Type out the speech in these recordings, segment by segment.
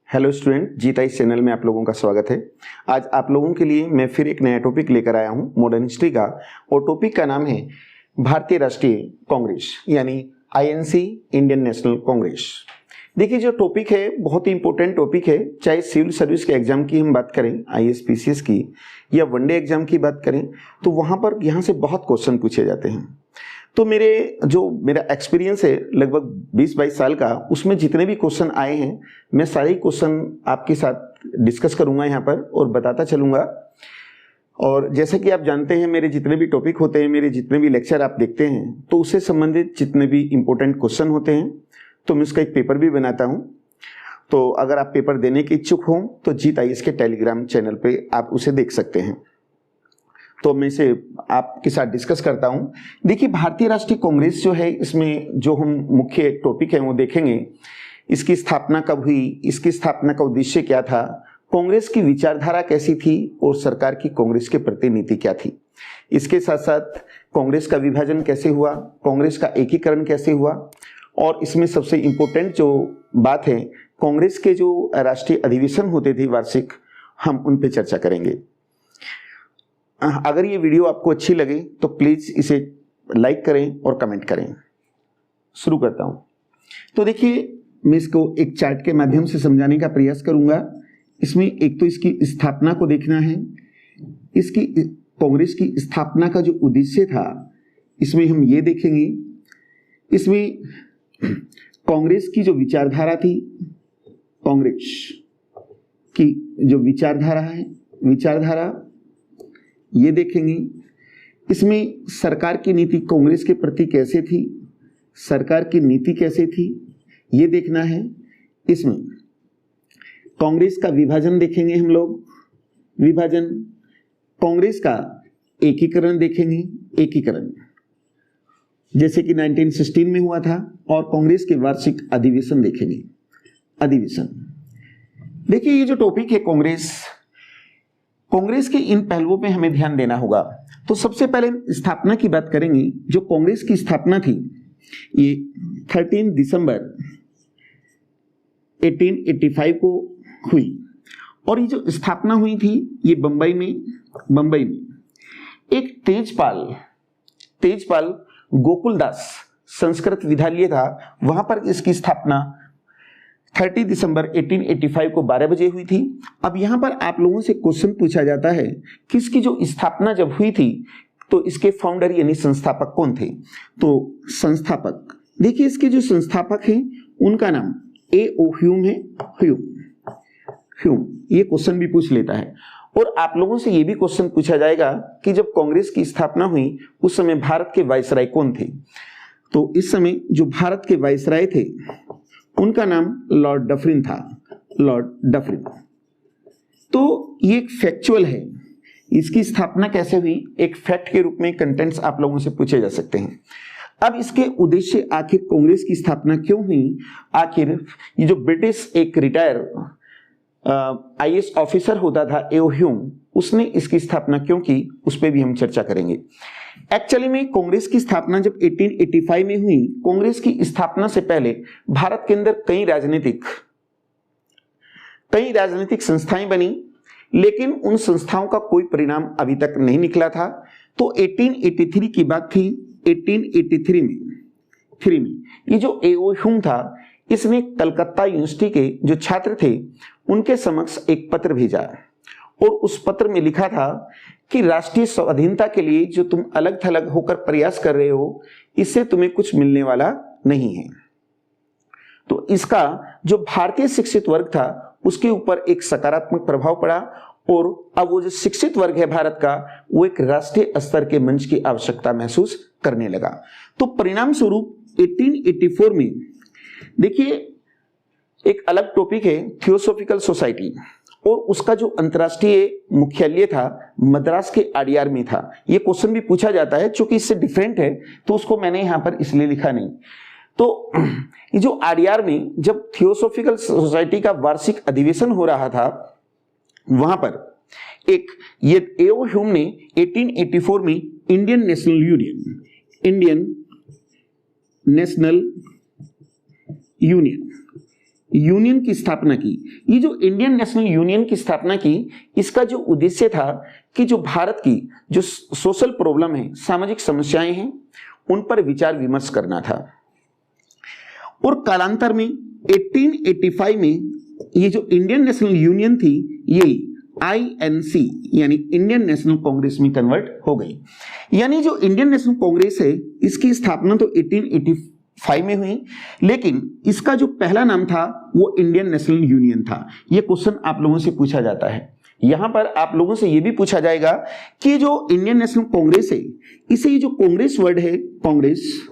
Hello student, जीता इस channel में आप लोगों का स्वागत है। आज आप लोगों के लिए मैं फिर एक नया टॉपिक लेकर आया हूं मॉडर्न हिस्ट्री का, और टॉपिक का नाम है भारतीय राष्ट्रीय कांग्रेस यानी आईएनसी, इंडियन नेशनल कांग्रेस। देखिए, जो टॉपिक है बहुत ही इंपॉर्टेंट टॉपिक है। चाहे सिविल सर्विस के एग्जाम की हम बात करें, आईएएस पीसीएस की, या वनडे एग्जाम की बात करें, तो वहां पर यहाँ से बहुत क्वेश्चन पूछे जाते हैं। तो मेरा एक्सपीरियंस है लगभग 20-22 साल का, उसमें जितने भी क्वेश्चन आए हैं मैं सारे क्वेश्चन आपके साथ डिस्कस करूंगा यहाँ पर और बताता चलूंगा। और जैसे कि आप जानते हैं, मेरे जितने भी टॉपिक होते हैं, मेरे जितने भी लेक्चर आप देखते हैं, तो उससे संबंधित जितने भी इंपॉर्टेंट क्वेश्चन होते हैं तो मैं उसका एक पेपर भी बनाता हूँ। तो अगर आप पेपर देने के इच्छुक हों तो जीत आईएएस के टेलीग्राम चैनल पे आप उसे देख सकते हैं। तो मैं इसे आपके साथ डिस्कस करता हूं। देखिए, भारतीय राष्ट्रीय कांग्रेस जो है, इसमें जो हम मुख्य टॉपिक है वो देखेंगे। इसकी स्थापना कब हुई, इसकी स्थापना का उद्देश्य क्या था, कांग्रेस की विचारधारा कैसी थी और सरकार की कांग्रेस के प्रति नीति क्या थी। इसके साथ साथ कांग्रेस का विभाजन कैसे हुआ, कांग्रेस का एकीकरण कैसे हुआ, और इसमें सबसे इंपॉर्टेंट जो बात है, कांग्रेस के जो राष्ट्रीय अधिवेशन होते थे वार्षिक, हम उन पर चर्चा करेंगे। अगर ये वीडियो आपको अच्छी लगे तो प्लीज इसे लाइक करें और कमेंट करें। शुरू करता हूं। तो देखिए, मैं इसको एक चार्ट के माध्यम से समझाने का प्रयास करूंगा। इसमें एक तो इसकी स्थापना को देखना है। इसकी कांग्रेस की स्थापना का जो उद्देश्य था, इसमें हम ये देखेंगे। इसमें कांग्रेस की जो विचारधारा थी, कांग्रेस की जो विचारधारा ये देखेंगे। इसमें सरकार की नीति कांग्रेस के प्रति कैसे थी, सरकार की नीति कैसे थी, ये देखना है। इसमें कांग्रेस का विभाजन देखेंगे हम लोग, विभाजन, कांग्रेस का एकीकरण देखेंगे, एकीकरण जैसे कि 1916 में हुआ था, और कांग्रेस के वार्षिक अधिवेशन देखेंगे, अधिवेशन। देखिए, ये जो टॉपिक है कांग्रेस के इन पहलुओं पे हमें ध्यान देना होगा। तो सबसे पहले स्थापना की बात करेंगे। जो कांग्रेस की स्थापना थी, ये 13 दिसंबर 1885 को हुई, और ये जो स्थापना हुई थी ये बंबई में एक तेजपाल गोकुलदास संस्कृत विद्यालय था, वहां पर इसकी स्थापना 30 दिसंबर 1885 को 12 बजे हुई थी। अब यहां पर आप लोगों से क्वेश्चन पूछा जाता है कि इसकी जो स्थापना जब हुई थी तो इसके फाउंडर यानी संस्थापक कौन थे। तो संस्थापक, देखिए, इसके जो संस्थापक हैं उनका नाम A.O. ह्यूम है। ह्यूम ये क्वेश्चन भी पूछ लेता है। और आप लोगों से ये भी क्वेश्चन पूछा जाएगा कि जब कांग्रेस की स्थापना हुई उस समय भारत के वायसराय कौन थे। तो इस समय जो भारत के वायसराय थे उनका नाम लॉर्ड डफरिन था, लॉर्ड डफरिन। तो ये एक फैक्चुअल है, इसकी स्थापना कैसे हुई एक फैक्ट के रूप में कंटेंट्स आप लोगों से पूछे जा सकते हैं। अब इसके उद्देश्य, आखिर कांग्रेस की स्थापना क्यों हुई, आखिर ये जो ब्रिटिश एक रिटायर आईएएस ऑफिसर होता था A.O. ह्यूम, उसने इसकी स्थापना क्यों की, उस पर भी हम चर्चा करेंगे। एक्चुअली में कांग्रेस की स्थापना जब 1885 में हुई, कांग्रेस की स्थापना से पहले भारत के अंदर कई राजनीतिक संस्थाएं बनी, लेकिन उन संस्थाओं का कोई परिणाम अभी तक नहीं निकला था। तो 1883 की बात थी। 1883 में ये जो A.O. ह्यूम था, इसने कलकत्ता यूनिवर्सिटी के जो छात्र थे उनके समक्ष एक पत्र भेजा, और उस पत्र में लिखा था कि राष्ट्रीय स्वाधीनता के लिए जो तुम अलग थलग होकर प्रयास कर रहे हो, इससे तुम्हें कुछ मिलने वाला नहीं है। तो इसका जो भारतीय शिक्षित वर्ग था उसके ऊपर एक सकारात्मक प्रभाव पड़ा, और अब वो जो शिक्षित वर्ग है भारत का, वो एक राष्ट्रीय स्तर के मंच की आवश्यकता महसूस करने लगा। तो परिणाम स्वरूप 1884 में, देखिए, एक अलग टॉपिक है थियोसॉफिकल सोसाइटी, और उसका जो अंतर्राष्ट्रीय मुख्यालय था मद्रास के आडियार में था। ये क्वेश्चन भी पूछा जाता है, चूंकि इससे डिफरेंट है तो उसको मैंने यहां पर इसलिए लिखा नहीं। तो ये जो आडियार में जब थियोसॉफिकल सोसाइटी का वार्षिक अधिवेशन हो रहा था, वहां पर ये A.O. ह्यूम ने 1884 में इंडियन नेशनल यूनियन यूनियन की स्थापना की। ये जो इंडियन नेशनल यूनियन की स्थापना की, इसका जो उद्देश्य था कि जो भारत की जो सोशल प्रॉब्लम है, सामाजिक समस्याएं हैं, उन पर विचार विमर्श करना था। और कालांतर में 1885 में ये जो इंडियन नेशनल यूनियन थी, ये INC यानी इंडियन नेशनल कांग्रेस में कन्वर्ट हो गई। यानी जो इंडियन नेशनल कांग्रेस है, इसकी स्थापना तो 1885 में हुई, लेकिन इसका जो पहला नाम था वो इंडियन नेशनल यूनियन था। ये क्वेश्चन आप लोगों से पूछा जाता है। यहां पर आप लोगों से ये भी पूछा जाएगा कि जो इंडियन नेशनल कांग्रेस है, इसे ये जो कांग्रेस वर्ड है, कांग्रेस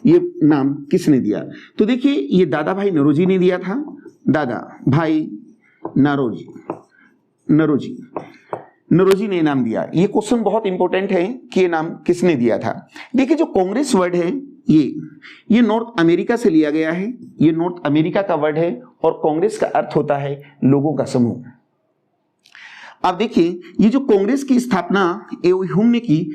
ये नाम किसने दिया? तो देखिए, ये दादा भाई नौरोजी ने दिया था। दादा भाई नौरोजी ने नाम दिया। ये क्वेश्चन बहुत इंपॉर्टेंट है कि ये नाम किसने दिया था। देखिए, जो कांग्रेस वर्ड है ये नॉर्थ अमेरिका से लिया गया है। ये नॉर्थ अमेरिका का वर्ड है और कांग्रेस का अर्थ होता है लोगों का समूह। अब देखिए, ये जो कांग्रेस की स्थापना ह्यूम ने की,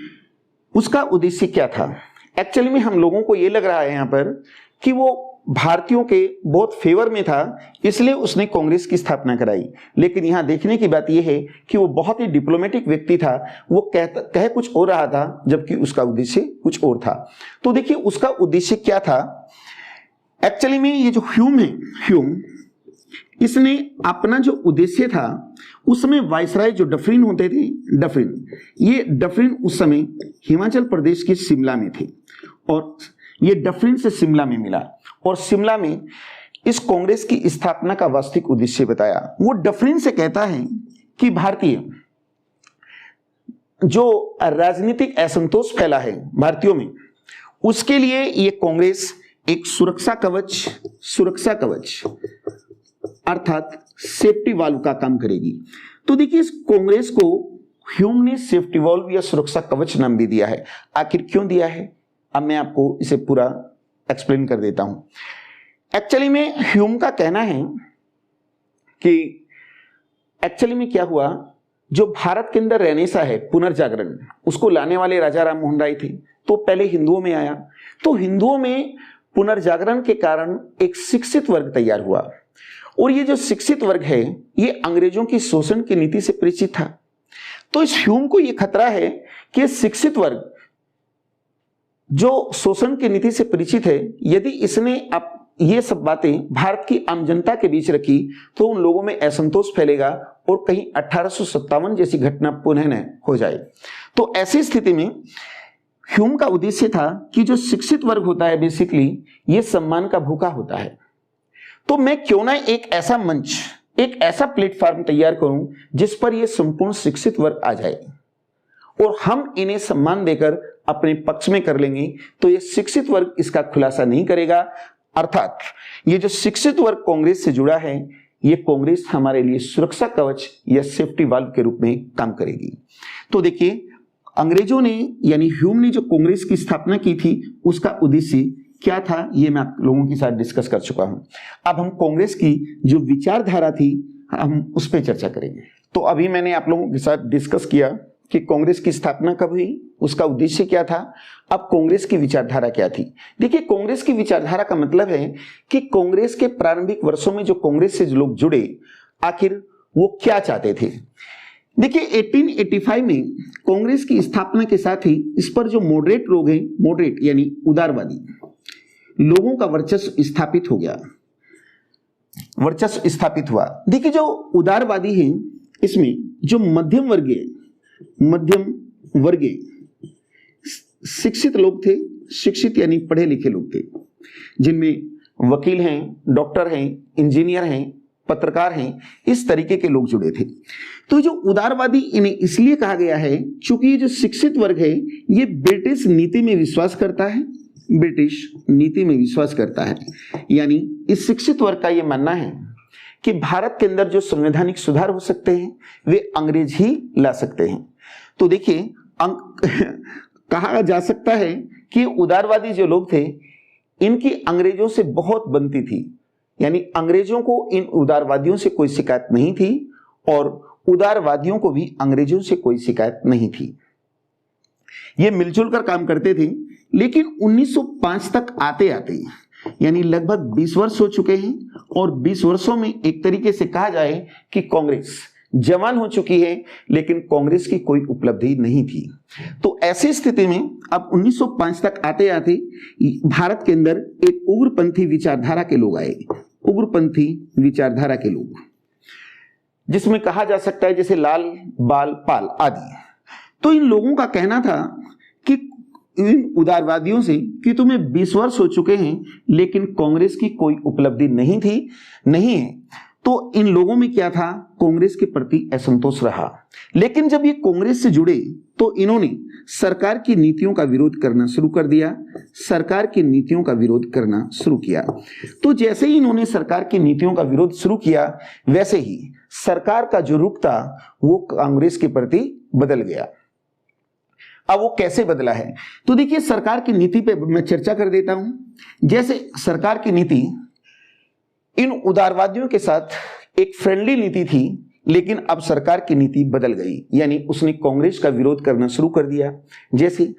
उसका उद्देश्य क्या था? एक्चुअली में हम लोगों को ये लग रहा है यहाँ पर कि वो भारतीयों के बहुत फेवर में था, इसलिए उसने कांग्रेस की स्थापना कराई। लेकिन यहाँ देखने की बात यह है कि वो बहुत ही डिप्लोमेटिक व्यक्ति था। वो कह कुछ और रहा था, जबकि उसका उद्देश्य कुछ और था। तो देखिए, उसका उद्देश्य क्या था? एक्चुअली में ये जो ह्यूम इसने अपना जो उद्देश्य था, उसमें वायसराय जो डफरिन होते थे, डफरिन उस समय हिमाचल प्रदेश के शिमला में थे और ये डफरिन से शिमला में मिला और शिमला में इस कांग्रेस की स्थापना का वास्तविक उद्देश्य बताया। वो डफरिन से कहता है कि भारतीय जो राजनीतिक असंतोष फैला है भारतीयों में, उसके लिए ये कांग्रेस एक सुरक्षा कवच अर्थात सेफ्टी वाल्व का काम करेगी। तो देखिए, इस कांग्रेस को ह्यूम ने सेफ्टी वाल्व या सुरक्षा कवच नाम भी दिया है। आखिर क्यों दिया है, अब मैं आपको इसे पूरा एक्सप्लेन कर देता हूं। एक्चुअली में ह्यूम का कहना है कि एक्चुअली में क्या हुआ, जो भारत के अंदर रेनेसा है, पुनर्जागरण, उसको लाने वाले राजा राम मोहन राय थे। तो पहले हिंदुओं में आया, तो हिंदुओं में पुनर्जागरण के कारण एक शिक्षित वर्ग तैयार हुआ और ये जो शिक्षित वर्ग है, ये अंग्रेजों की शोषण की नीति से परिचित था। तो इस ह्यूम को ये खतरा है कि शिक्षित वर्ग जो शोषण की नीति से परिचित है, यदि इसने अब ये सब बातें भारत की आम जनता के बीच रखी तो उन लोगों में असंतोष फैलेगा और कहीं 1857 जैसी घटना पुनः न हो जाए। तो ऐसी स्थिति में ह्यूम का उद्देश्य था कि जो शिक्षित वर्ग होता है, बेसिकली ये सम्मान का भूखा होता है। तो मैं क्यों ना एक ऐसा मंच, एक ऐसा प्लेटफॉर्म तैयार करूं जिस पर यह संपूर्ण शिक्षित वर्ग आ जाए और हम इन्हें सम्मान देकर अपने पक्ष में कर लेंगे। तो यह शिक्षित वर्ग इसका खुलासा नहीं करेगा, अर्थात ये जो शिक्षित वर्ग कांग्रेस से जुड़ा है, ये कांग्रेस हमारे लिए सुरक्षा कवच या सेफ्टी वाल्व के रूप में काम करेगी। तो देखिए, अंग्रेजों ने यानी ह्यूम ने जो कांग्रेस की स्थापना की थी, उसका उद्देश्य क्या था, ये मैं आप लोगों के साथ डिस्कस कर चुका हूं। अब हम कांग्रेस की जो विचारधारा थी, हम उस पर चर्चा करेंगे। तो अभी मैंने आप लोगों के साथ डिस्कस किया कि कांग्रेस की स्थापना कब हुई, उसका उद्देश्य क्या था, अब कांग्रेस की विचारधारा क्या थी। देखिए, कांग्रेस की विचारधारा का मतलब है कि कांग्रेस के प्रारंभिक वर्षों में जो कांग्रेस से जो लोग जुड़े, आखिर वो क्या चाहते थे। देखिए, 1885 में कांग्रेस की स्थापना के साथ ही इस पर जो मॉडरेट लोग हैं, मॉडरेट यानी उदारवादी लोगों का वर्चस्व स्थापित हो गया, वर्चस्व स्थापित हुआ। देखिए, जो उदारवादी हैं, इसमें जो मध्यम वर्गीय शिक्षित लोग थे, शिक्षित यानी पढ़े लिखे लोग थे, जिनमें वकील हैं, डॉक्टर हैं, इंजीनियर हैं, पत्रकार हैं, इस तरीके के लोग जुड़े थे। तो जो उदारवादी इन्हें इसलिए कहा गया है क्योंकि ये जो शिक्षित वर्ग है, ये ब्रिटिश नीति में विश्वास करता है। यानी इस शिक्षित वर्ग का ये मानना है कि भारत के अंदर जो संवैधानिक सुधार हो सकते हैं, वे अंग्रेज ही ला सकते हैं। तो देखिए, कहा जा सकता है कि उदारवादी जो लोग थे, इनकी अंग्रेजों से बहुत बनती थी। यानी अंग्रेजों को इन उदारवादियों से कोई शिकायत नहीं थी और उदारवादियों को भी अंग्रेजों से कोई शिकायत नहीं थी। ये मिलजुल कर काम करते थे। लेकिन 1905 तक आते आते यानी लगभग 20 वर्ष हो चुके हैं और 20 वर्षों में एक तरीके से कहा जाए कि कांग्रेस जवान हो चुकी है, लेकिन कांग्रेस की कोई उपलब्धि नहीं थी। तो ऐसी स्थिति में अब 1905 तक आते आते भारत के अंदर एक उग्रपंथी विचारधारा के लोग आए, उग्रपंथी विचारधारा के लोग, जिसमें कहा जा सकता है जैसे लाल, बाल, पाल आदि। तो इन लोगों का कहना था कि इन उदारवादियों से कि तुम्हें 20 वर्ष हो चुके हैं लेकिन कांग्रेस की कोई उपलब्धि नहीं है। तो इन लोगों में क्या था, कांग्रेस के प्रति असंतोष रहा। लेकिन जब ये कांग्रेस से जुड़े तो इन्होंने सरकार की नीतियों का विरोध करना शुरू कर दिया, सरकार की नीतियों का विरोध करना शुरू किया। तो जैसे ही इन्होंने सरकार की नीतियों का विरोध शुरू किया, वैसे ही सरकार का जो रुख था वो कांग्रेस के प्रति बदल गया। अब वो कैसे बदला है, तो देखिए सरकार की नीति पे मैं चर्चा कर देता हूं। जैसे सरकार की नीति इन उदारवादियों के साथ एक फ्रेंडली नीति थी, लेकिन अब सरकार की नीति बदल गई, यानी उसने कांग्रेस का विरोध करना शुरू कर दिया। जैसे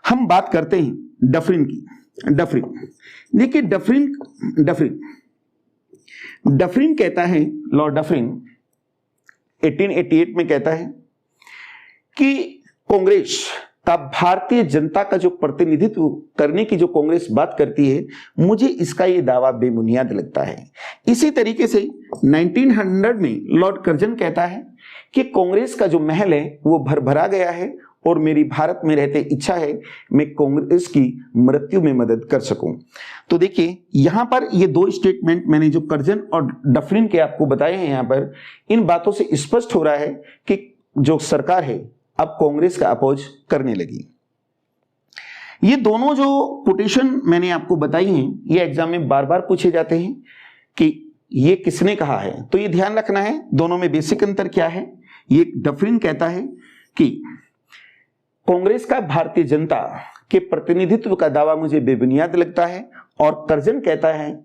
हम बात करते हैं डफरिन की, देखिए डफरिन कहता है, लॉर्ड डफरिन 1888 में कहता है कि कांग्रेस का भारतीय जनता का जो प्रतिनिधित्व करने की जो कांग्रेस बात करती है, मुझे इसका ये दावा बेबुनियाद लगता है। इसी तरीके से 1900 में लॉर्ड कर्जन कहता है कि कांग्रेस का जो महल है वो भरभरा गया है और मेरी भारत में रहते इच्छा है मैं कांग्रेस की मृत्यु में मदद कर सकूं। तो देखिए यहां पर ये दो स्टेटमेंट मैंने जो कर्जन और डफरिन के आपको बताए हैं, यहां पर इन बातों से स्पष्ट हो रहा है कि जो सरकार है अब कांग्रेस का अपोज करने लगी। ये दोनों जो कोटेशन मैंने आपको बताई हैं, ये एग्जाम में बार बार पूछे जाते हैं कि ये किसने कहा है, तो ये ध्यान रखना है दोनों में बेसिक अंतर क्या है। ये डफरिन कहता है कि कांग्रेस का भारतीय जनता के प्रतिनिधित्व का दावा मुझे बेबुनियाद लगता है, और कर्जन कहता है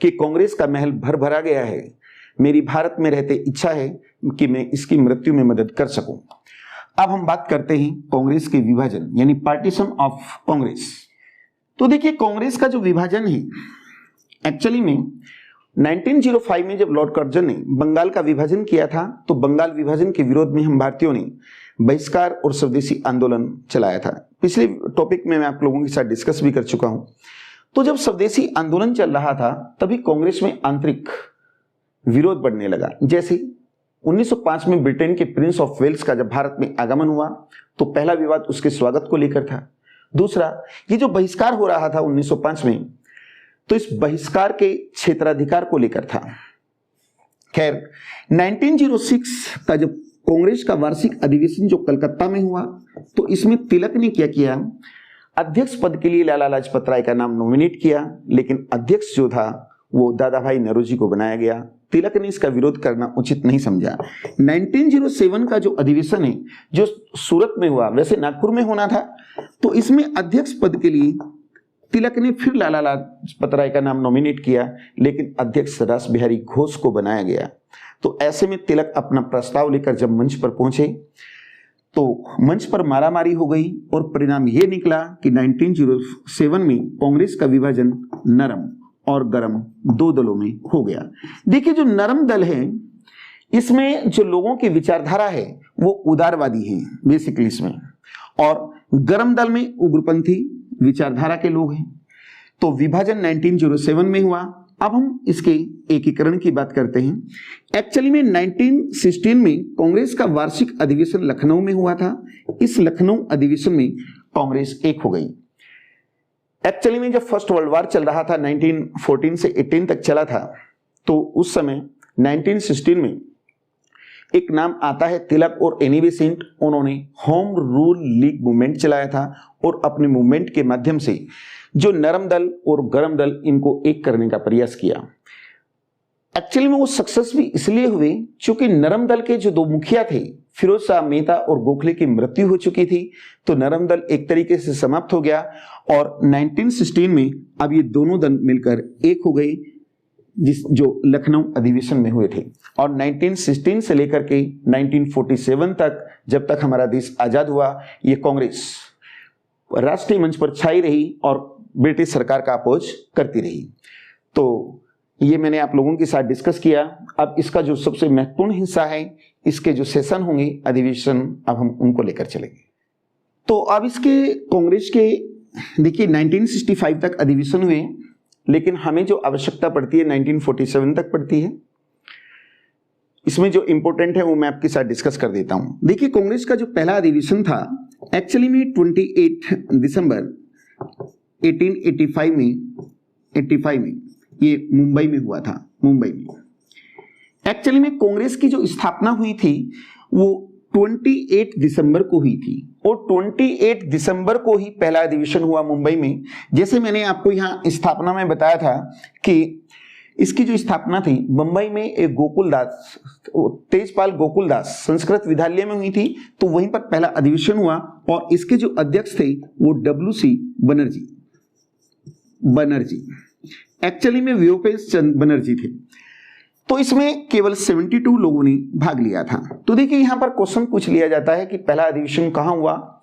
कि कांग्रेस का महल भर भरा गया है, मेरी भारत में रहते इच्छा है कि मैं इसकी मृत्यु में मदद कर सकूं। अब हम बात करते हैं कांग्रेस के विभाजन यानी पार्टीशन ऑफ कांग्रेस। तो देखिए कांग्रेस का जो विभाजन है, एक्चुअली में 1905 में जब लॉर्ड कर्जन ने बंगाल का विभाजन किया था, तो बंगाल विभाजन के विरोध में हम भारतीयों ने बहिष्कार और स्वदेशी आंदोलन चलाया था। पिछले टॉपिक में मैं आप लोगों के साथ डिस्कस भी कर चुका हूं। तो जब स्वदेशी आंदोलन चल रहा था तभी कांग्रेस में आंतरिक विरोध बढ़ने लगा। जैसे 1905 में ब्रिटेन के प्रिंस ऑफ वेल्स का जब भारत में आगमन हुआ तो पहला विवाद उसके स्वागत को लेकर था। दूसरा, ये जो बहिष्कार हो रहा था 1905 में, तो इस बहिष्कार के क्षेत्राधिकार को लेकर था। खैर 1906 का जब कांग्रेस का वार्षिक अधिवेशन जो कलकत्ता में हुआ, तो इसमें तिलक ने क्या किया, अध्यक्ष पद के लिए लाला लाजपत राय का नाम नॉमिनेट किया, लेकिन अध्यक्ष जो था वो दादा भाई नौरोजी को बनाया गया। तिलक ने इसका विरोध करना उचित नहीं समझा। 1907 का जो अधिवेशन है जो सूरत में हुआ, वैसे नागपुर में होना था, तो इसमें अध्यक्ष पद के लिए तिलक ने फिर लाला लाजपत राय का नाम नॉमिनेट किया, लेकिन अध्यक्ष रास बिहारी घोष को बनाया गया। तो ऐसे में तिलक अपना प्रस्ताव लेकर जब मंच पर पहुंचे तो मंच पर मारामारी हो गई और परिणाम यह निकला कि 1907 में कांग्रेस का विभाजन नरम और गरम दो दलों में हो गया। देखिए जो नरम दल है इसमें जो लोगों की विचारधारा है वो उदारवादी है बेसिकली इसमें, और गरम दल में उग्रपंथी विचारधारा के लोग हैं। तो विभाजन 1907 में हुआ। अब हम इसके एकीकरण की बात करते हैं। एक्चुअली में 1916 में कांग्रेस का वार्षिक अधिवेशन लखनऊ में हुआ था। इस लखनऊ अधिवेशन में कांग्रेस एक हो गई। एक्चुअली में जब फर्स्ट वर्ल्ड वॉर चल रहा था, 1914 से 18 तक चला था, तो उस समय 1916 में एक नाम आता है तिलक और एनी बेसेंट। उन्होंने होम रूल लीग मूवमेंट चलाया था और अपने मूवमेंट के माध्यम से जो नरम दल और गरम दल इनको एक करने का प्रयास किया। एक्चुअली में वो सक्सेस भी इसलिए हुए क्योंकि नरम दल के जो दो मुखिया थे, फिरोज शाह मेहता और गोखले की मृत्यु हो चुकी थी, तो नरम दल एक तरीके से समाप्त हो गया। और 1916 में अब ये दोनों दल मिलकर एक हो गए, जो लखनऊ अधिवेशन में हुए थे। और 1916 से लेकर के 1947 तक, जब तक हमारा देश आजाद हुआ, ये कांग्रेस राष्ट्रीय मंच पर छाई रही और ब्रिटिश सरकार का अपोज करती रही। तो ये मैंने आप लोगों के साथ डिस्कस किया। अब इसका जो सबसे महत्वपूर्ण हिस्सा है, इसके जो सेशन होंगे, अधिवेशन, अब हम उनको लेकर चलेंगे। तो अब इसके कांग्रेस के देखिए 1965 तक अधिवेशन हुए, लेकिन हमें जो आवश्यकता पड़ती है 1947 तक पड़ती है। इसमें जो इंपॉर्टेंट है वो मैं आपके साथ डिस्कस कर देता हूं। देखिए कांग्रेस का जो पहला अधिवेशन था एक्चुअली में 28 दिसंबर 1885 में ये मुंबई में हुआ था। मुंबई में एक्चुअली में कांग्रेस की जो स्थापना हुई थी वो 28 दिसंबर को हुई थी, और 28 दिसंबर को ही पहला अधिवेशन हुआ मुंबई में। जैसे मैंने आपको यहाँ स्थापना में बताया था कि इसकी जो स्थापना थी मुंबई में एक गोकुलदास, तेजपाल गोकुलदास संस्कृत विद्यालय में हुई थी, तो वहीं पर पहला अधिवेशन हुआ, और इसके जो अध्यक्ष थे वो WC बनर्जी एक्चुअली में व्योपेश चंद्र बनर्जी थे। तो इसमें केवल 72 लोगों ने भाग लिया था। तो देखिए यहां पर क्वेश्चन पूछ लिया जाता है कि पहला अधिवेशन कहां हुआ,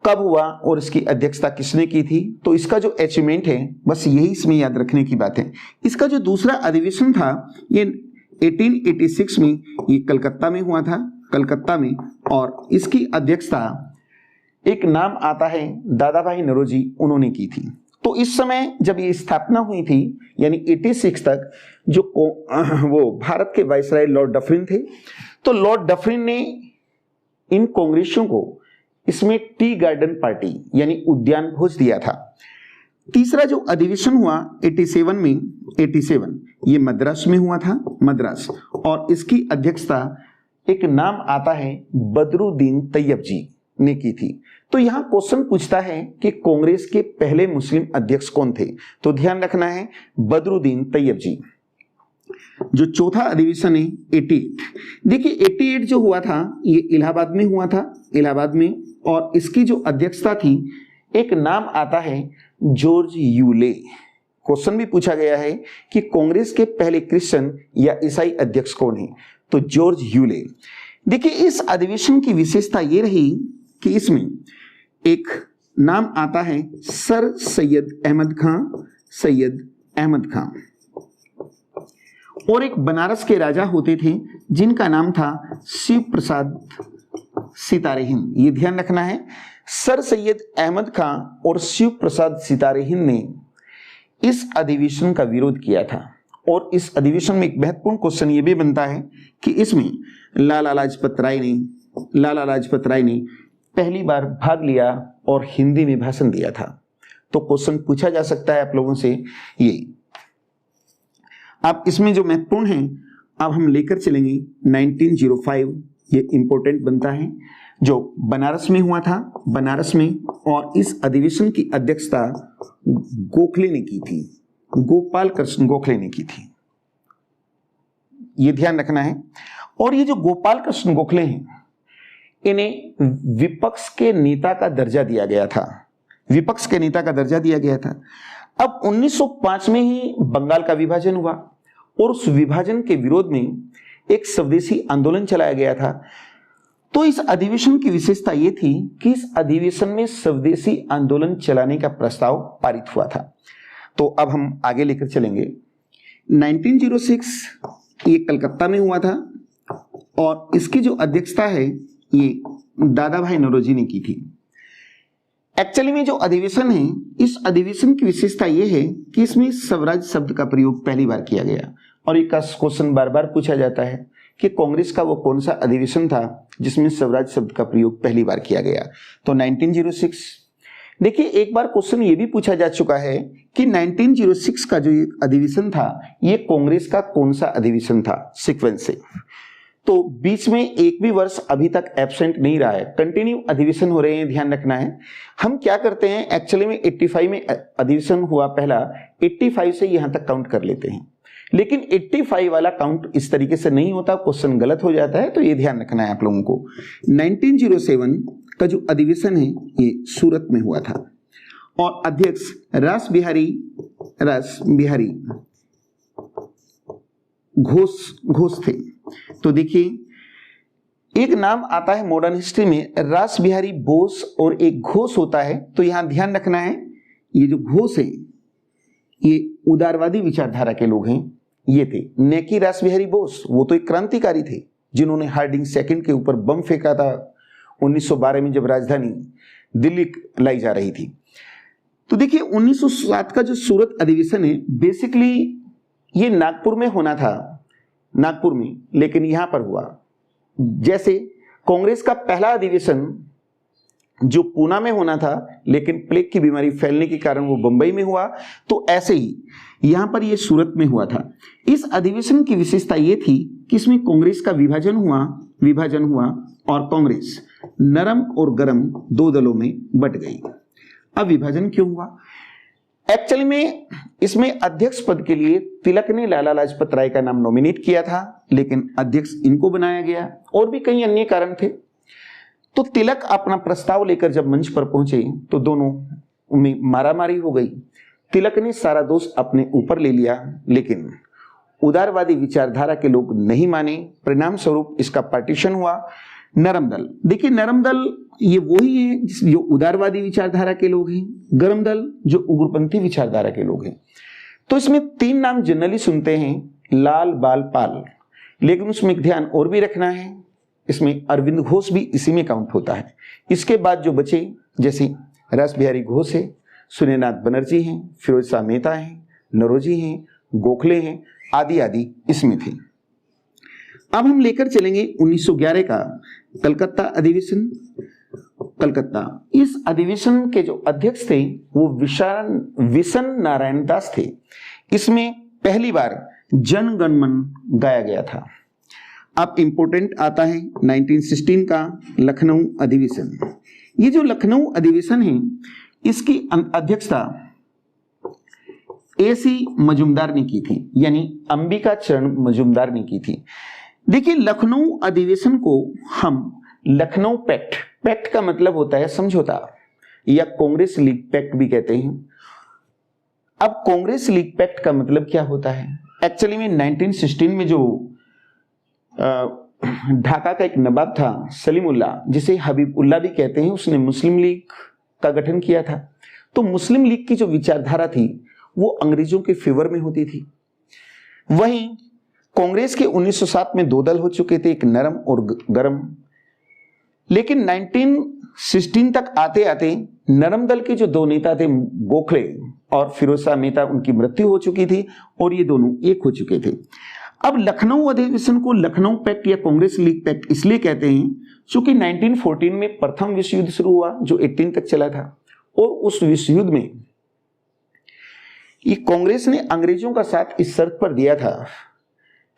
कब हुआ और इसकी अध्यक्षता किसने की थी। तो इसका जो अचीवमेंट है बस यही इसमें याद रखने की बात है। इसका जो दूसरा अधिवेशन था ये 1886 में ये कलकत्ता में हुआ था, कलकत्ता में, और इसकी अध्यक्षता एक नाम आता है दादा भाई नौरोजी, उन्होंने की थी। तो इस समय जब ये स्थापना हुई थी यानी 86 तक जो वो भारत के वायसराय लॉर्ड डफरिन थे, तो लॉर्ड डफरिन ने इन कांग्रेसियों को इसमें टी गार्डन पार्टी यानी उद्यान भोज दिया था। तीसरा जो अधिवेशन हुआ 87 ये मद्रास में हुआ था, मद्रास, और इसकी अध्यक्षता एक नाम आता है बदरुद्दीन तैयब जी ने की थी। तो यहां क्वेश्चन पूछता है कि कांग्रेस के पहले मुस्लिम अध्यक्ष कौन थे, तो ध्यान रखना है बदरुद्दीन तैयब जी। जो चौथा अधिवेशन है 88, देखिए 88 जो हुआ था ये इलाहाबाद में हुआ था, इलाहाबाद में, और इसकी जो अध्यक्षता थी एक नाम आता है जॉर्ज यूले। क्वेश्चन भी पूछा गया है कि कांग्रेस के पहले क्रिश्चियन या ईसाई अध्यक्ष कौन है, तो जॉर्ज यूले। देखिए इस अधिवेशन की विशेषता ये रही कि इसमें एक नाम आता है सर सैयद अहमद खां, और एक बनारस के राजा होते थे जिनका नाम था शिव प्रसाद सितारे हिंद। ये ध्यान रखना है, सर सैयद अहमद खां और शिव प्रसाद सितारे हिंद ने इस अधिवेशन का विरोध किया था। और इस अधिवेशन में एक महत्वपूर्ण क्वेश्चन ये भी बनता है कि इसमें लाला लाजपत राय ने पहली बार भाग लिया और हिंदी में भाषण दिया था। तो क्वेश्चन पूछा जा सकता है आप लोगों से ये। अब इसमें जो महत्वपूर्ण है अब हम लेकर चलेंगे 1905, ये इंपॉर्टेंट बनता है, जो बनारस में हुआ था, बनारस में, और इस अधिवेशन की अध्यक्षता गोखले ने की थी, गोपाल कृष्ण गोखले ने की थी। ये ध्यान रखना है। और ये जो गोपाल कृष्ण गोखले हैं इन्हें विपक्ष के नेता का दर्जा दिया गया था, विपक्ष के नेता का दर्जा दिया गया था। अब 1905 में ही बंगाल का विभाजन हुआ और उस विभाजन के विरोध में एक स्वदेशी आंदोलन चलाया गया था। तो इस अधिवेशन की विशेषता यह थी कि इस अधिवेशन में स्वदेशी आंदोलन चलाने का प्रस्ताव पारित हुआ था। तो अब हम आगे लेकर चलेंगे। 1906 ये कलकत्ता में हुआ था और इसकी जो अध्यक्षता है ये दादा भाई नौरोजी ने की थी। एक्चुअली में जो अधिवेशन है, इस अधिवेशन की विशेषता यह है कि इसमें स्वराज शब्द का प्रयोग पहली बार किया गया। और एक क्वेश्चन बार बार पूछा जाता है कि कांग्रेस का वो कौन सा अधिवेशन था जिसमें स्वराज शब्द का प्रयोग पहली बार किया गया, तो 1906। देखिए एक बार क्वेश्चन ये भी पूछा जा चुका है कि 1906 का जो अधिवेशन था ये कांग्रेस का कौन सा अधिवेशन था सीक्वेंस से। तो बीच में एक भी वर्ष अभी तक एब्सेंट नहीं रहा है, कंटिन्यू अधिवेशन हो रहे हैं, ध्यान रखना है। हम क्या करते हैं एक्चुअली में 85 में अधिवेशन हुआ पहला, 85 से यहां तक काउंट कर लेते हैं, लेकिन 85 वाला काउंट इस तरीके से नहीं होता, क्वेश्चन गलत हो जाता है, तो ये ध्यान रखना है आप लोगों को। 1907 का जो अधिवेशन है ये सूरत में हुआ था और अध्यक्ष रास बिहारी घोष थे। तो देखिए एक नाम आता है मॉडर्न हिस्ट्री में रास बिहारी बोस और एक घोष होता है, तो यहां ध्यान रखना है ये जो घोष है ये उदारवादी विचारधारा के लोग हैं। ये थे न कि रास बिहारी बोस, वो तो एक क्रांतिकारी थे जिन्होंने हार्डिंग सेकंड के ऊपर बम फेंका था 1912 में जब राजधानी दिल्ली लाई जा रही थी। तो देखिए 1907 का जो सूरत अधिवेशन है बेसिकली ये नागपुर में होना था, नागपुर में, लेकिन यहां पर हुआ। जैसे कांग्रेस का पहला अधिवेशन जो पूना में होना था लेकिन प्लेग की बीमारी फैलने के कारण वो बंबई में हुआ, तो ऐसे ही यहां पर ये सूरत में हुआ था। इस अधिवेशन की विशेषता ये थी कि इसमें कांग्रेस का विभाजन हुआ और कांग्रेस नरम और गरम दो दलों में बट गई। अब विभाजन क्यों हुआ? एक्चुअली में इसमें अध्यक्ष पद के लिए तिलक ने लाला लाजपत राय का नाम नॉमिनेट किया था, लेकिन अध्यक्ष इनको बनाया गया और भी कई अन्य कारण थे। तो तिलक अपना प्रस्ताव लेकर जब मंच पर पहुंचे तो दोनों में मारामारी हो गई। तिलक ने सारा दोष अपने ऊपर ले लिया, लेकिन उदारवादी विचारधारा के लोग नहीं माने। परिणाम स्वरूप इसका पार्टीशन हुआ। नरम दल, देखिए नरम दल ये वही है जो उदारवादी विचारधारा के लोग हैं, गरम दल जो उग्रपंथी विचारधारा के लोग हैं। तो इसमें तीन नाम जनरली सुनते हैं, लाल बाल पाल, लेकिन उसमें एक ध्यान और भी रखना है, इसमें अरविंद घोष भी इसी में काउंट होता है। इसके बाद जो बचे जैसे रास बिहारी घोष है, सूर्यनाथ बनर्जी हैं, फिरोज शाह मेहता हैं, नरोजी हैं, गोखले हैं, आदि आदि इसमें थे। अब हम लेकर चलेंगे 1911 का कलकत्ता अधिवेशन। कलकत्ता, इस अधिवेशन के जो अध्यक्ष थे वो विशन नारायण दास थे। इसमें पहली बार जन गण मन गाया गया था। अब इंपॉर्टेंट आता है 1916 का लखनऊ अधिवेशन। ये जो लखनऊ अधिवेशन है इसकी अध्यक्षता एसी मजुमदार ने की थी, यानी अंबिका चरण मजुमदार ने की थी। देखिए लखनऊ अधिवेशन को हम लखनऊ पैक्ट, पैक्ट का मतलब होता है समझौता, या कांग्रेस लीग पैक्ट भी कहते हैं। अब कांग्रेस लीग पैक्ट का मतलब क्या होता है? एक्चुअली में 1916 में जो ढाका का एक नवाब था सलीमुल्लाह, जिसे हबीबुल्लाह भी कहते हैं, उसने मुस्लिम लीग का गठन किया था। तो मुस्लिम लीग की जो विचारधारा थी वो अंग्रेजों के फेवर में होती थी। वहीं कांग्रेस के 1907 में दो दल हो चुके थे, एक नरम और गरम। लेकिन 1916 तक आते आते नरम दल के जो दो नेता थे गोखले और फिरोज शाह मेहता, उनकी मृत्यु हो चुकी थी और ये दोनों एक हो चुके थे। अब लखनऊ अधिवेशन को लखनऊ पैक्ट या कांग्रेस लीग पैक्ट इसलिए कहते हैं क्योंकि 1914 में प्रथम विश्व युद्ध शुरू हुआ जो 18 तक चला था, और उस विश्व युद्ध में ये कांग्रेस ने अंग्रेजों का साथ इस शर्त पर दिया था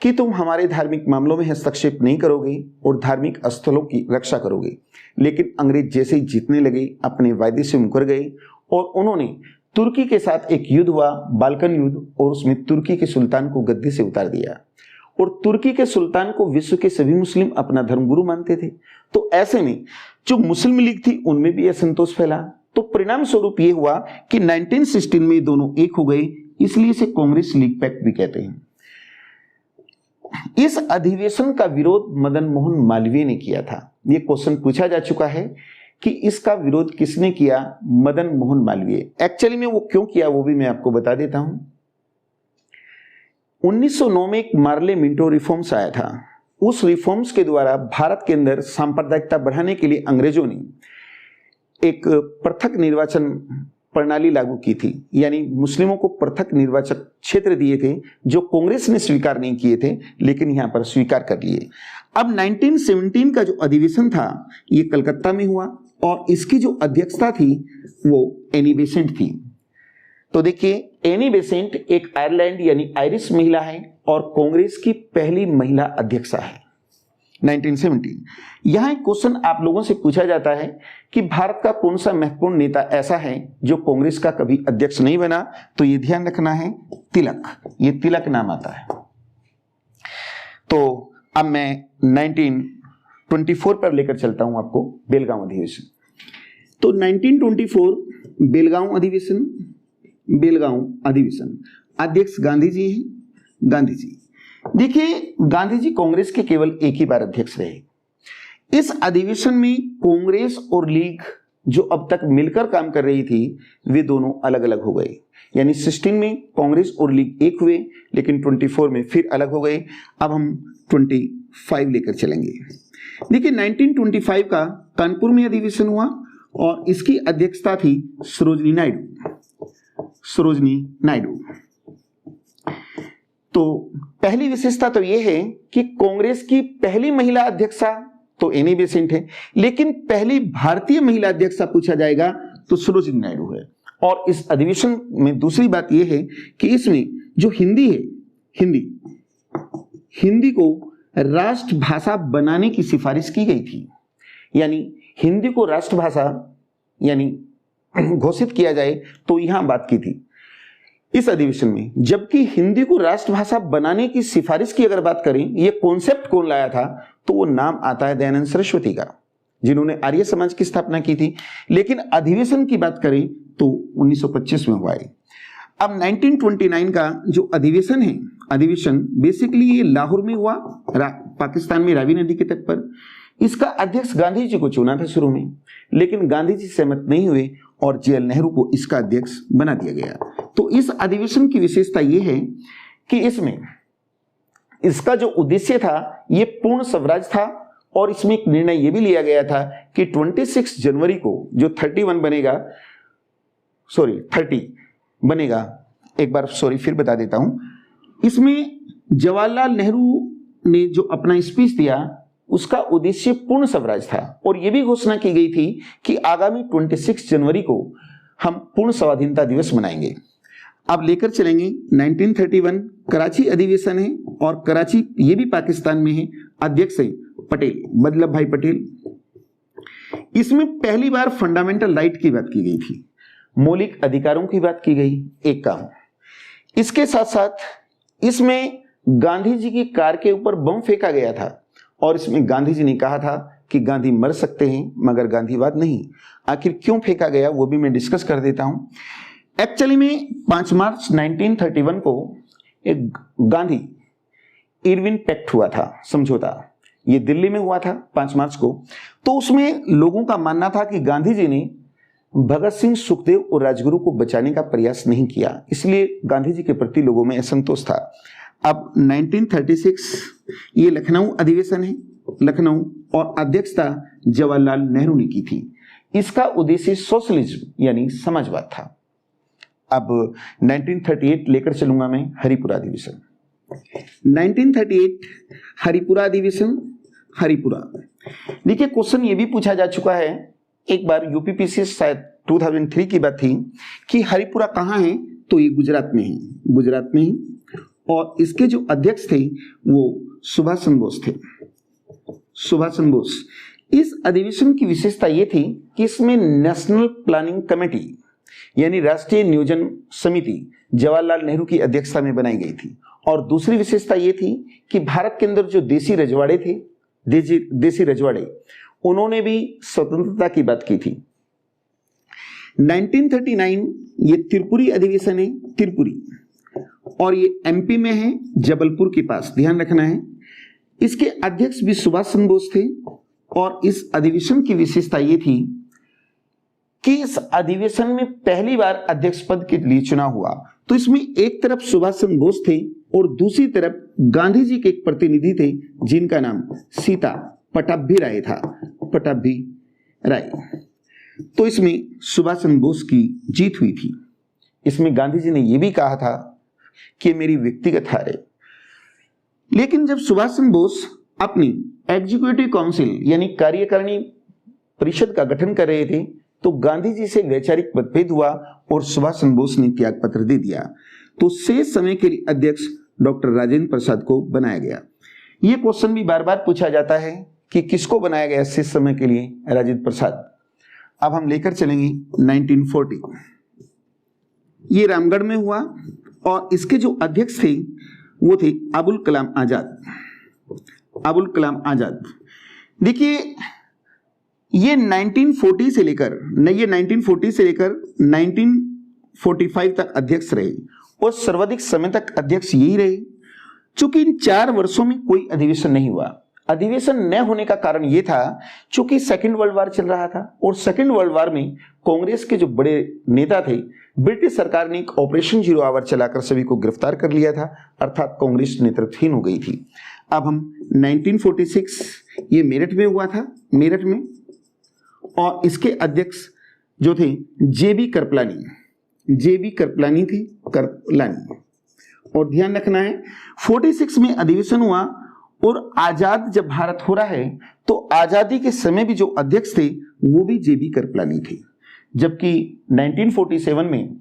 कि तुम हमारे धार्मिक मामलों में हस्तक्षेप नहीं करोगे और धार्मिक स्थलों की रक्षा करोगे। लेकिन अंग्रेज जैसे ही जीतने लगे अपने वायदे से मुकर गए और उन्होंने तुर्की के साथ एक युद्ध हुआ, बाल्कन युद्ध, और उसमें तुर्की के सुल्तान को गद्दी से उतार दिया। और तुर्की के सुल्तान को विश्व के सभी मुस्लिम अपना धर्मगुरु मानते थे। तो ऐसे में जो मुस्लिम लीग थी उनमें भी असंतोष फैला। तो परिणाम स्वरूप ये हुआ कि 1916 में दोनों एक हो गए, इसलिए इसे कांग्रेस लीग पैक्ट भी कहते हैं। इस अधिवेशन का विरोध मदन मोहन मालवीय ने किया था। यह क्वेश्चन पूछा जा चुका है कि इसका विरोध किसने किया? मदन मोहन मालवीय। एक्चुअली में वो क्यों किया वो भी मैं आपको बता देता हूं। 1909 में एक मार्ले मिंटो रिफॉर्म्स आया था। उस रिफॉर्म्स के द्वारा भारत के अंदर सांप्रदायिकता बढ़ाने के लिए अंग्रेजों ने एक पृथक निर्वाचन प्रणाली लागू की थी, यानी मुस्लिमों को पृथक निर्वाचक क्षेत्र दिए थे जो कांग्रेस ने स्वीकार नहीं किए थे, लेकिन यहां पर स्वीकार कर लिए। अब 1917 का जो अधिवेशन था ये कलकत्ता में हुआ और इसकी जो अध्यक्षता थी वो एनी बेसेंट थी। तो देखिए एनी बेसेंट एक आयरलैंड यानी आयरिश महिला है और कांग्रेस की पहली महिला अध्यक्षा है 1917। यहां एक क्वेश्चन आप लोगों से पूछा जाता है कि भारत का कौन सा महत्वपूर्ण नेता ऐसा है जो कांग्रेस का कभी अध्यक्ष नहीं बना? तो ये ध्यान रखना है, तिलक। ये तिलक नाम आता है। तो अब मैं 1924 पर लेकर चलता हूं आपको, बेलगांव अधिवेशन। तो 1924 बेलगांव अधिवेशन, बेलगांव अधिवेशन, अध्यक्ष गांधी जी हैं। गांधी जी, देखिए गांधी जी कांग्रेस के केवल एक ही बार अध्यक्ष रहे। इस अधिवेशन में कांग्रेस और लीग जो अब तक मिलकर काम कर रही थी वे दोनों अलग अलग हो गए। यानी 16 में कांग्रेस और लीग एक हुए, लेकिन 24 में फिर अलग हो गए। अब हम 25 लेकर चलेंगे। देखिए 1925 का कानपुर में अधिवेशन हुआ और इसकी अध्यक्षता थी सरोजनी नायडू। तो पहली विशेषता तो यह है कि कांग्रेस की पहली महिला अध्यक्षा तो एनी बेसेंट है, लेकिन पहली भारतीय महिला अध्यक्षा पूछा जाएगा तो सरोजनी नायडू है। और इस अधिवेशन में दूसरी बात यह है कि इसमें जो हिंदी है, हिंदी को राष्ट्रभाषा बनाने की सिफारिश की गई थी। यानी हिंदी को राष्ट्रभाषा यानी घोषित किया जाए तो यहां बात की थी इस अधिवेशन में। जबकि हिंदी को राष्ट्रभाषा बनाने की सिफारिश की अगर बात करें, ये कॉन्सेप्ट कौन लाया था, तो वो नाम आता है दयानंद सरस्वती का, जिन्होंने आर्य समाज की स्थापना की थी। लेकिन अधिवेशन की बात करें तो 1925 में हुआ है। अब 1929 का जो अधिवेशन बेसिकली ये लाहौर में हुआ, पाकिस्तान में रावी नदी के तट पर। इसका अध्यक्ष गांधी जी को चुना था शुरू में, लेकिन गांधी जी सहमत नहीं हुए और जेएल नेहरू को इसका अध्यक्ष बना दिया गया। तो इस अधिवेशन की विशेषता यह है कि इसका जो उद्देश्य था ये पूर्ण स्वराज था, और इसमें एक निर्णय यह भी लिया गया था कि 26 जनवरी को जो 30 बनेगा, एक बार फिर बता देता हूं। इसमें जवाहरलाल नेहरू ने जो अपना स्पीच दिया उसका उद्देश्य पूर्ण स्वराज था, और यह भी घोषणा की गई थी कि आगामी 26 जनवरी को हम पूर्ण स्वाधीनता दिवस मनाएंगे। अब लेकर चलेंगे 1931 कराची अधिवेशन है, और कराची ये भी पाकिस्तान में है। अध्यक्ष है पटेल, वल्लभ भाई पटेल। इसमें पहली बार फंडामेंटल राइट की बात की गई थी, मौलिक अधिकारों की बात की गई, एक काम। इसके साथ साथ इसमें गांधी जी की कार के ऊपर बम फेंका गया था, और इसमें गांधी जी ने कहा था कि गांधी मर सकते हैं मगर गांधीवाद नहीं। आखिर क्यों फेंका गया वो भी मैं डिस्कस कर देता हूं। एक्चुअली में 5 मार्च 1931 को एक गांधी इरविन पैक्ट हुआ था, समझौता, ये दिल्ली में हुआ था 5 मार्च को। तो उसमें लोगों का मानना था कि गांधी जी ने भगत सिंह, सुखदेव और राजगुरु को बचाने का प्रयास नहीं किया, इसलिए गांधी जी के प्रति लोगों में असंतोष था। अब 1936 ये लखनऊ अधिवेशन है, लखनऊ, और अध्यक्षता जवाहरलाल नेहरू ने की थी। इसका उद्देश्य सोशलिज्म यानी समाजवाद था। अब 1938 लेकर चलूंगा मैं, हरिपुरा अधिवेशन। 1938 हरिपुरा अधिवेशन, हरिपुरा। देखिए क्वेश्चन ये भी पूछा जा चुका है, एक बार यूपीपीसी शायद 2003 की बात थी कि हरिपुरा कहाँ है, तो ये गुजरात में ही, और इसके जो अध्यक्ष थे वो सुभाष चंद्र बोस। इस अधिवेशन की विशेषता ये थी कि इसमें नेशनल प्लानिंग कमेटी यानी राष्ट्रीय नियोजन समिति जवाहरलाल नेहरू की अध्यक्षता में बनाई गई थी। और दूसरी विशेषता ये थी कि भारत के अंदर जो देसी रजवाड़े थे, देसी रजवाड़े, उन्होंने भी स्वतंत्रता की बात की थी। 1939 ये त्रिपुरी अधिवेशन है, त्रिपुरी, और ये एमपी में है, जबलपुर के पास, ध्यान रखना है। इसके अध्यक्ष भी सुभाष चंद्र बोस थे, और इस अधिवेशन की विशेषता ये थी कि इस अधिवेशन में पहली बार अध्यक्ष पद के लिए चुनाव हुआ। तो इसमें एक तरफ सुभाष चंद्र बोस थे और दूसरी तरफ गांधी जी के एक प्रतिनिधि थे जिनका नाम सीता पटाभी राय था, पटाभी राय। तो इसमें सुभाष चंद्र बोस की जीत हुई थी। इसमें गांधी जी ने यह भी कहा था कि मेरी व्यक्तिगत हार है। लेकिन जब सुभाष चंद्र बोस अपनी एग्जीक्यूटिव काउंसिल यानी कार्यकारिणी परिषद का गठन कर रहे थे, तो गांधी जी से वैचारिक मतभेद हुआ और सुभाष चंद्र बोस ने त्याग पत्र दे दिया। तो शेष समय के लिए अध्यक्ष डॉक्टर राजेंद्र प्रसाद को बनाया गया। यह क्वेश्चन भी बार बार पूछा जाता है कि किसको बनाया गया शेष समय के लिए, राजेंद्र प्रसाद। अब हम लेकर चलेंगे 1940। ये रामगढ़ में हुआ, और इसके जो अध्यक्ष थे वो थे अबुल कलाम आजाद। देखिए ये 1940 से लेकर 1945 तक अध्यक्ष रहे, और सर्वाधिक समय तक अध्यक्ष यही रहे। चूंकि इन 4 वर्षों में कोई अधिवेशन नहीं हुआ, अधिवेशन न होने का कारण यह था क्योंकि सेकेंड वर्ल्ड वार चल रहा था और सेकेंड वर्ल्ड वार में कांग्रेस के जो बड़े नेता थे, ब्रिटिश सरकार ने एक ऑपरेशन जीरो आवर चलाकर सभी को गिरफ्तार कर लिया था, अर्थात कांग्रेस नेतृत्वहीन हो गई थी। अब हम 1946 ये मेरठ में हुआ था, मेरठ में, और इसके अध्यक्ष जो थे जेबी कृपलानी थे, कृपलानी। और ध्यान रखना है 46 में अधिवेशन हुआ और आजाद जब भारत हो रहा है तो आजादी के समय भी जो अध्यक्ष थे वो भी जेबी कृपलानी थे, जबकि 1947 में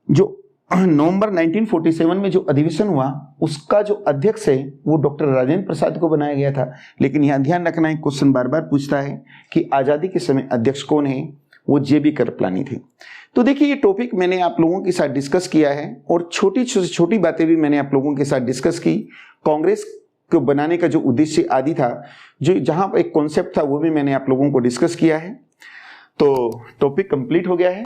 जो नवंबर 1947 में जो अधिवेशन हुआ उसका जो अध्यक्ष है वो डॉक्टर राजेंद्र प्रसाद को बनाया गया था। लेकिन यहां ध्यान रखना है, क्वेश्चन बार बार पूछता है कि आजादी के समय अध्यक्ष कौन है, वो जेबी कृपलानी थे। तो देखिए ये टॉपिक मैंने आप लोगों के साथ डिस्कस किया है और छोटी छोटी बातें भी मैंने आप लोगों के साथ डिस्कस की। कांग्रेस को बनाने का जो उद्देश्य आदि था, जो जहां एक कॉन्सेप्ट था, वो भी मैंने आप लोगों को डिस्कस किया है। तो टॉपिक कंप्लीट हो गया है।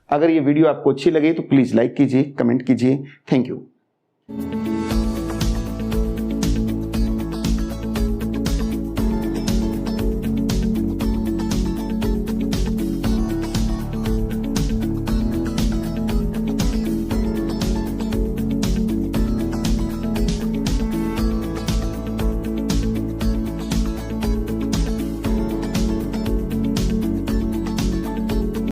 अगर ये वीडियो आपको अच्छी लगे तो प्लीज़ लाइक कीजिए, कमेंट कीजिए। Thank you.